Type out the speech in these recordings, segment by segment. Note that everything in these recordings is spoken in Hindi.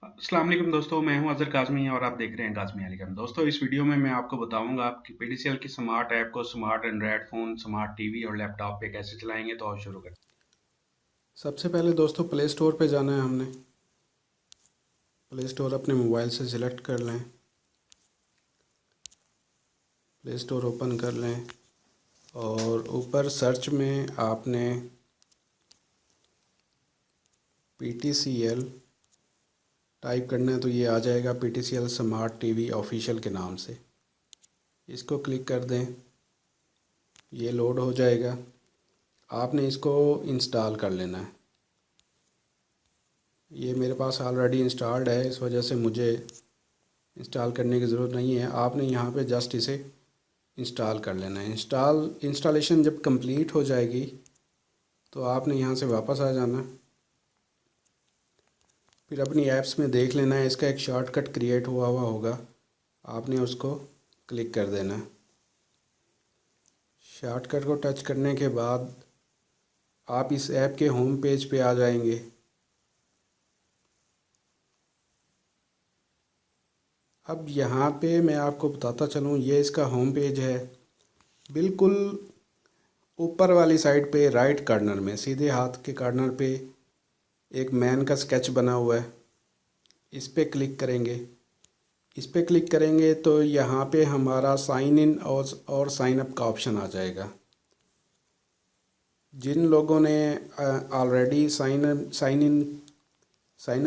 अस्सलाम वालेकुम दोस्तों, मैं हूं अज़हर काज़मी और आप देख रहे हैं काज़मी अलीगम। दोस्तों, इस वीडियो में मैं आपको बताऊंगा कि पीटीसीएल की स्मार्ट ऐप को smart Android phone, smart TV और लैपटॉप पे कैसे चलाएंगे। तो आओ शुरू करते सबसे पहले दोस्तों प्ले स्टोर पे जाना है हमने। प्ले स्टोर अपने मोबाइल से सिलेक्ट कर लें। प्ले स्टोर ओपन कर लें और ऊपर सर्च में आपने PTCL टाइप करना है तो ये आ जाएगा PTCL स्मार्ट टीवी ऑफिशियल के नाम से। इसको क्लिक कर दें, ये लोड हो जाएगा। आपने इसको इंस्टॉल कर लेना है। ये मेरे पास ऑलरेडी इंस्टॉल्ड है, इस वजह से मुझे इंस्टॉल करने की ज़रूरत नहीं है। आपने यहाँ पे जस्ट इसे इंस्टॉल कर लेना है। इंस्टॉलेशन जब कंप्लीट हो जाएगी तो आपने यहाँ से वापस आ जाना। फिर अपनी ऐप्स में देख लेना है, इसका एक शॉर्टकट क्रिएट हुआ होगा, आपने उसको क्लिक कर देना है। शॉर्टकट को टच करने के बाद आप इस ऐप के होम पेज पे आ जाएंगे। अब यहाँ पे मैं आपको बताता चलूँ, ये इसका होम पेज है। बिल्कुल ऊपर वाली साइड पे राइट कॉर्नर में, सीधे हाथ के कॉर्नर पे एक मैन का स्केच बना हुआ है। इस पे क्लिक करेंगे। इस पे क्लिक करेंगे तो यहाँ पे हमारा साइन इन और साइन अप का ऑप्शन आ जाएगा। जिन लोगों ने ऑलरेडी साइन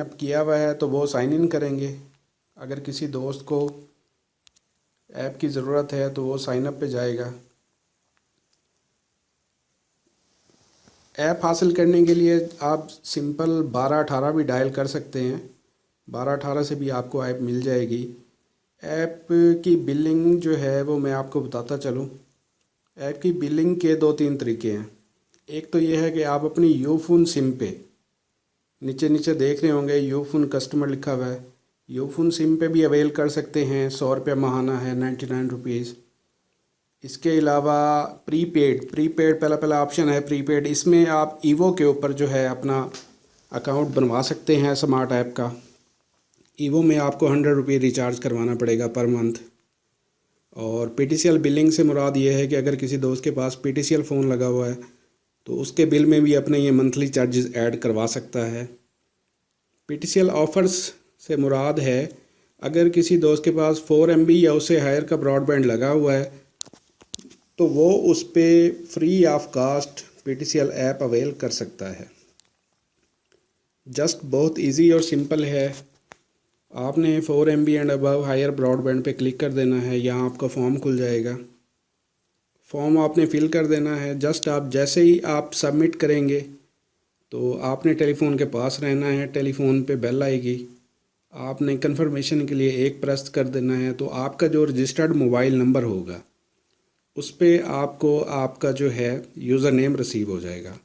अप किया हुआ है तो वो साइन इन करेंगे। अगर किसी दोस्त को ऐप की ज़रूरत है तो वो साइन अप पे जाएगा। ऐप हासिल करने के लिए आप सिंपल 1218 भी डायल कर सकते हैं। 1218 से भी आपको ऐप मिल जाएगी। ऐप की बिलिंग जो है वो मैं आपको बताता चलूँ। ऐप की बिलिंग के दो तीन तरीके हैं। एक तो ये है कि आप अपनी यूफोन सिम पे, नीचे नीचे देख रहे होंगे यूफोन कस्टमर लिखा हुआ है, यूफोन सिम पे भी अवेल कर सकते हैं। 100 रुपये माहाना है, 99 रुपीज़। इसके अलावा प्रीपेड पहला पहला ऑप्शन है प्रीपेड। इसमें आप ईवो के ऊपर जो है अपना अकाउंट बनवा सकते हैं स्मार्ट ऐप का। ईवो में आपको 100 रुपये रिचार्ज करवाना पड़ेगा पर मंथ। और PTCL बिलिंग से मुराद ये है कि अगर किसी दोस्त के पास PTCL फ़ोन लगा हुआ है तो उसके बिल में भी अपने ये मंथली चार्जेस ऐड करवा सकता है। PTCL ऑफ़र्स से मुराद है अगर किसी दोस्त के पास 4 MB या उससे हायर का ब्रॉडबैंड लगा हुआ है तो वो उस पर free of cost PTCL app avail कर सकता है। जस्ट बहुत इजी और सिंपल है। आपने 4 MB and above higher broadband पे क्लिक कर देना है। यहाँ आपका फॉर्म खुल जाएगा। फॉर्म आपने फिल कर देना है। जस्ट आप जैसे ही आप सबमिट करेंगे तो आपने टेलीफोन के पास रहना है। टेलीफोन पे बेल आएगी, आपने कंफर्मेशन के लिए एक प्रेस कर देना है तो आपका जो रजिस्टर्ड मोबाइल नंबर होगा उस पे आपको आपका जो है यूज़र नेम रिसीव हो जाएगा।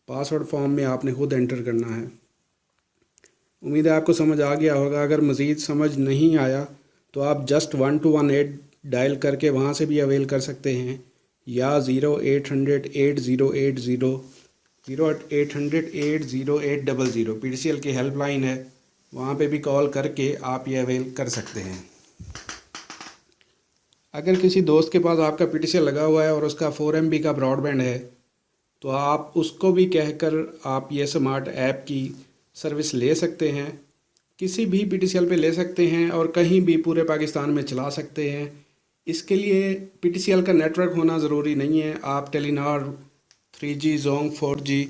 पासवर्ड फॉर्म में आपने खुद एंटर करना है। उम्मीद है आपको समझ आ गया होगा। अगर मज़ीद समझ नहीं आया तो आप जस्ट 1218 डायल करके वहाँ से भी अवेल कर सकते हैं, या 0800 PTCL की हेल्पलाइन है, वहाँ पे भी कॉल करके आप ये अवेल कर सकते हैं। अगर किसी दोस्त के पास आपका PTCL लगा हुआ है और उसका 4 MB का ब्रॉडबैंड है तो आप उसको भी कहकर आप ये स्मार्ट ऐप की सर्विस ले सकते हैं। किसी भी PTCL पे ले सकते हैं और कहीं भी पूरे पाकिस्तान में चला सकते हैं। इसके लिए PTCL का नेटवर्क होना ज़रूरी नहीं है। आप टेलीनॉर 3G जोंग 4G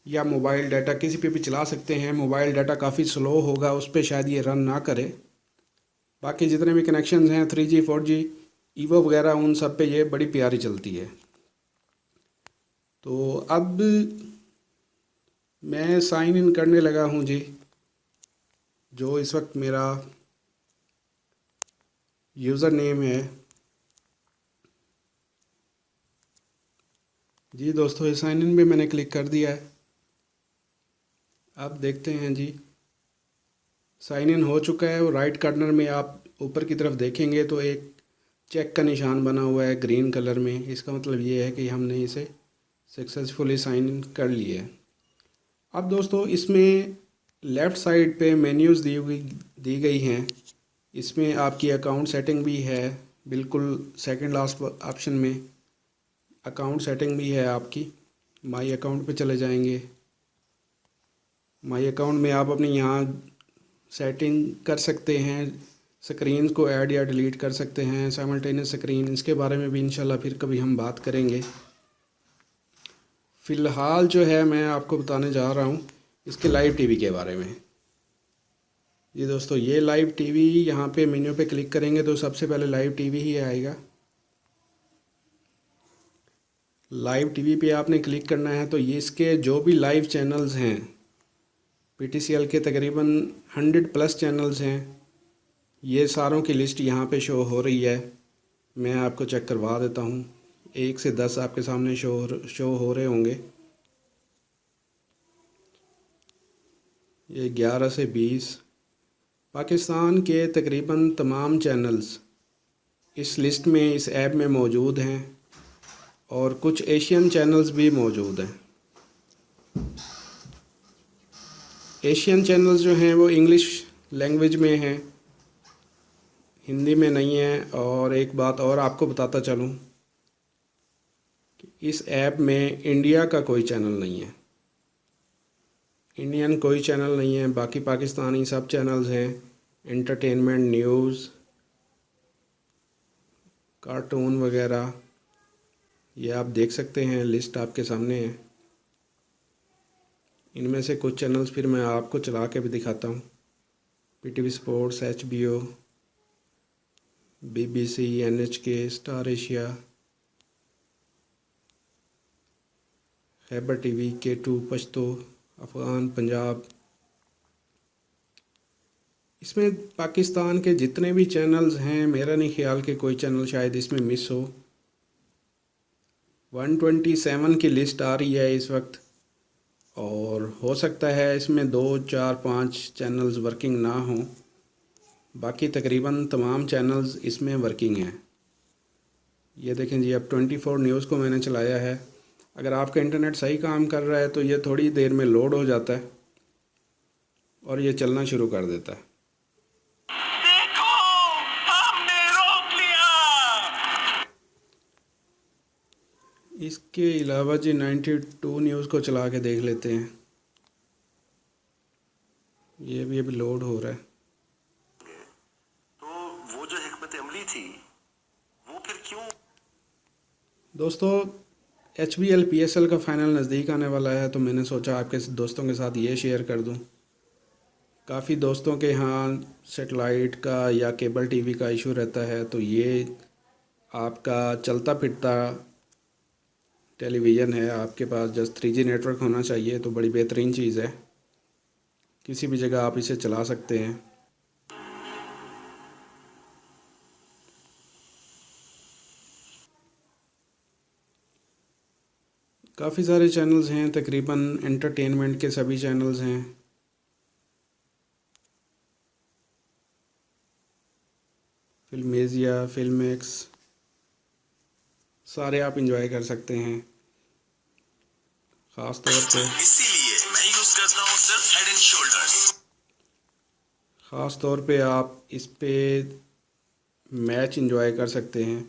या मोबाइल डाटा किसी पे भी चला सकते हैं। मोबाइल डाटा काफ़ी स्लो होगा, उस पर शायद ये रन ना करे। बाकी जितने भी कनेक्शन हैं 3G 4G ईवो वगैरह, उन सब पे ये बड़ी प्यारी चलती है। तो अब मैं साइन इन करने लगा हूँ जी। जो इस वक्त मेरा यूज़र नेम है जी दोस्तों, इस साइन इन पे मैंने क्लिक कर दिया है। अब देखते हैं जी, साइन इन हो चुका है। और राइट कॉर्नर में आप ऊपर की तरफ देखेंगे तो एक चेक का निशान बना हुआ है ग्रीन कलर में। इसका मतलब ये है कि हमने इसे सक्सेसफुली साइन इन कर लिया है। अब दोस्तों इसमें लेफ़्ट साइड पे मेन्यूज़ दी गई हैं। इसमें आपकी अकाउंट सेटिंग भी है, बिल्कुल सेकंड लास्ट ऑप्शन में अकाउंट सेटिंग भी है आपकी। माई अकाउंट पे चले जाएंगे। माई अकाउंट में आप अपनी यहाँ सेटिंग कर सकते हैं, स्क्रीन को ऐड या डिलीट कर सकते हैं, साइमल्टेनियस स्क्रीन, इसके बारे में भी इंशाल्लाह फिर कभी हम बात करेंगे। फ़िलहाल जो है मैं आपको बताने जा रहा हूँ इसके लाइव टीवी के बारे में। जी दोस्तों, ये लाइव टीवी, यहाँ पे मेन्यू पे क्लिक करेंगे तो सबसे पहले लाइव टीवी ही आएगा। लाइव टीवी पे आपने क्लिक करना है तो ये इसके जो भी लाइव चैनल्स हैं, पीटीसीएल के तकरीबन 100+ चैनल्स हैं, ये सारों की लिस्ट यहाँ पे शो हो रही है। मैं आपको चेक करवा देता हूँ। 1 से 10 आपके सामने शो हो रहे होंगे। ये 11 से 20 पाकिस्तान के तकरीबन तमाम चैनल्स इस लिस्ट में, इस ऐप में मौजूद हैं और कुछ एशियन चैनल्स भी मौजूद हैं। एशियन चैनल्स जो हैं वो इंग्लिश लैंग्वेज में हैं, हिंदी में नहीं है। और एक बात और आपको बताता चलूँ कि इस ऐप में इंडिया का कोई चैनल नहीं है, इंडियन कोई चैनल नहीं है। बाकी पाकिस्तानी सब चैनल्स हैं, एंटरटेनमेंट, न्यूज़, कार्टून वगैरह, ये आप देख सकते हैं, लिस्ट आपके सामने है। इनमें से कुछ चैनल्स फिर मैं आपको चला के भी दिखाता हूँ। PTV sports, HBO, BBC, NHK, star Asia, Khyber TV, K2, Pashto, Afghan, Punjab. इसमें पाकिस्तान के जितने भी चैनल्स हैं, मेरा नहीं ख्याल कि कोई चैनल शायद इसमें मिस हो। 127 की लिस्ट आ रही है इस वक्त, और हो सकता है इसमें 2, 4, 5 चैनल्स वर्किंग ना हों। बाकी तकरीबन तमाम चैनल्स इसमें वर्किंग हैं। ये देखें जी, अब 24 न्यूज़ को मैंने चलाया है। अगर आपका इंटरनेट सही काम कर रहा है तो ये थोड़ी देर में लोड हो जाता है और ये चलना शुरू कर देता है। देखो, हमने रोक लिया। इसके अलावा जी 92 न्यूज़ को चला के देख लेते हैं। ये भी अभी लोड हो रहा है। तो वो जो हिकमत अमली थी वो फिर क्यों? दोस्तों, HBL PSL का फ़ाइनल नज़दीक आने वाला है तो मैंने सोचा आपके दोस्तों के साथ ये शेयर कर दूं। काफ़ी दोस्तों के यहाँ सेटेलाइट का या केबल टीवी का इशू रहता है, तो ये आपका चलता फिरता टेलीविज़न है। आपके पास जस्ट 3G नेटवर्क होना चाहिए, तो बड़ी बेहतरीन चीज़ है। किसी भी जगह आप इसे चला सकते हैं। काफ़ी सारे चैनल्स हैं, तकरीबन एंटरटेनमेंट के सभी चैनल्स हैं। फिल्मेजिया, फिल्मेक्स, सारे आप इंजॉय कर सकते हैं। ख़ास तौर पे इसीलिए मैं यूज करता हूँ सिर्फ हेड एंड शोल्डर्स। ख़ास तौर पे आप इस पे मैच इंजॉय कर सकते हैं।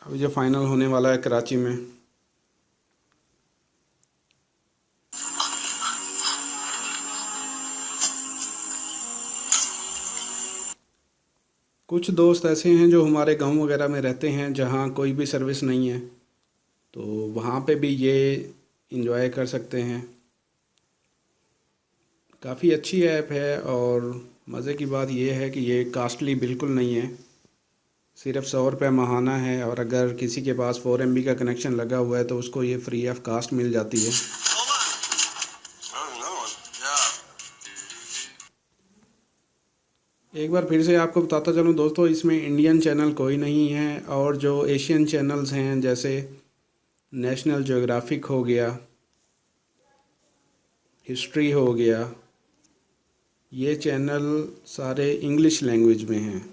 अभी जो फाइनल होने वाला है कराची में, कुछ दोस्त ऐसे हैं जो हमारे गांव वगैरह में रहते हैं जहां कोई भी सर्विस नहीं है, तो वहां पे भी ये इंजॉय कर सकते हैं। काफ़ी अच्छी ऐप है और मज़े की बात यह है कि ये कास्टली बिल्कुल नहीं है, सिर्फ 100 रुपये माहाना है। और अगर किसी के पास 4 MB का कनेक्शन लगा हुआ है तो उसको ये फ्री ऑफ कास्ट मिल जाती है। एक बार फिर से आपको बताता चलूँ दोस्तों, इसमें इंडियन चैनल कोई नहीं है, और जो एशियन चैनल्स हैं जैसे नेशनल ज्योग्राफिक हो गया, हिस्ट्री हो गया, ये चैनल सारे इंग्लिश लैंग्वेज में हैं।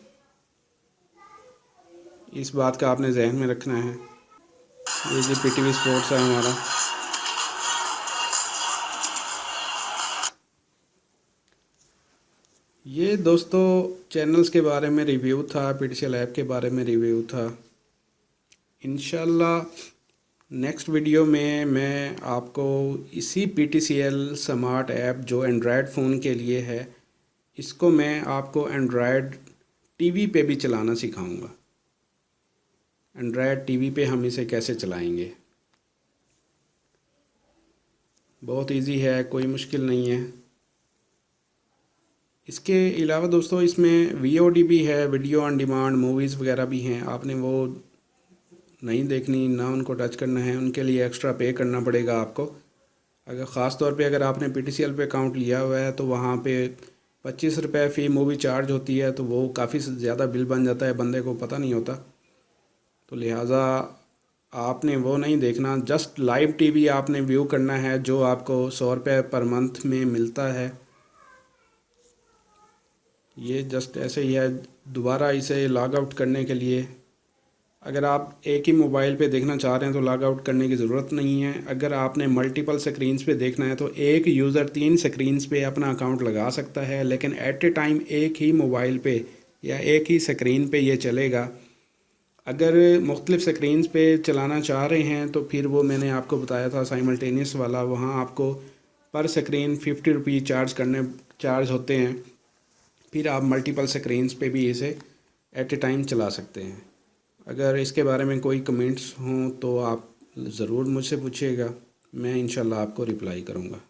इस बात का आपने जहन में रखना है। ये जी PTV स्पोर्ट्स है हमारा। ये दोस्तों चैनल्स के बारे में रिव्यू था, पीटीसीएल ऐप के बारे में रिव्यू था। इंशाल्लाह नेक्स्ट वीडियो में मैं आपको इसी पीटीसीएल स्मार्ट ऐप जो एंड्रॉयड फ़ोन के लिए है, इसको मैं आपको एंड्रॉयड टीवी पे भी चलाना सिखाऊंगा। एंड्रॉयड टीवी पे हम इसे कैसे चलाएंगे। बहुत इजी है, कोई मुश्किल नहीं है। इसके अलावा दोस्तों इसमें वीओडी भी है, वीडियो ऑन डिमांड, मूवीज़ वगैरह भी हैं। आपने वो नहीं देखनी, ना उनको टच करना है, उनके लिए एक्स्ट्रा पे करना पड़ेगा आपको। अगर ख़ास तौर पे अगर आपने पीटीसीएल पे अकाउंट लिया हुआ है तो वहाँ पे 25 रुपये फ़ी मूवी चार्ज होती है, तो वो काफ़ी ज़्यादा बिल बन जाता है, बंदे को पता नहीं होता। तो लिहाजा आपने वो नहीं देखना, जस्ट लाइव टीवी आपने व्यू करना है जो आपको 100 रुपये पर मंथ में मिलता है। ये जस्ट ऐसे ही है। दोबारा इसे लॉग आउट करने के लिए अगर आप एक ही मोबाइल पे देखना चाह रहे हैं तो लॉग आउट करने की ज़रूरत नहीं है। अगर आपने मल्टीपल स्क्रीन्स पे देखना है तो एक यूज़र 3 स्क्रीन्स पे अपना अकाउंट लगा सकता है, लेकिन एट ए टाइम एक ही मोबाइल पे या एक ही स्क्रीन पे ये चलेगा। अगर मुख्तलिफ़ स्क्रीन्स पे चलाना चाह रहे हैं तो फिर वो मैंने आपको बताया था साइमल्टेनियस वाला, वहाँ आपको पर स्क्रीन 50 रुपये चार्ज होते हैं। फिर आप मल्टीपल स्क्रीन्स पे भी इसे एट ए टाइम चला सकते हैं। अगर इसके बारे में कोई कमेंट्स हों तो आप ज़रूर मुझसे पूछिएगा, मैं इंशाल्लाह आपको रिप्लाई करूँगा।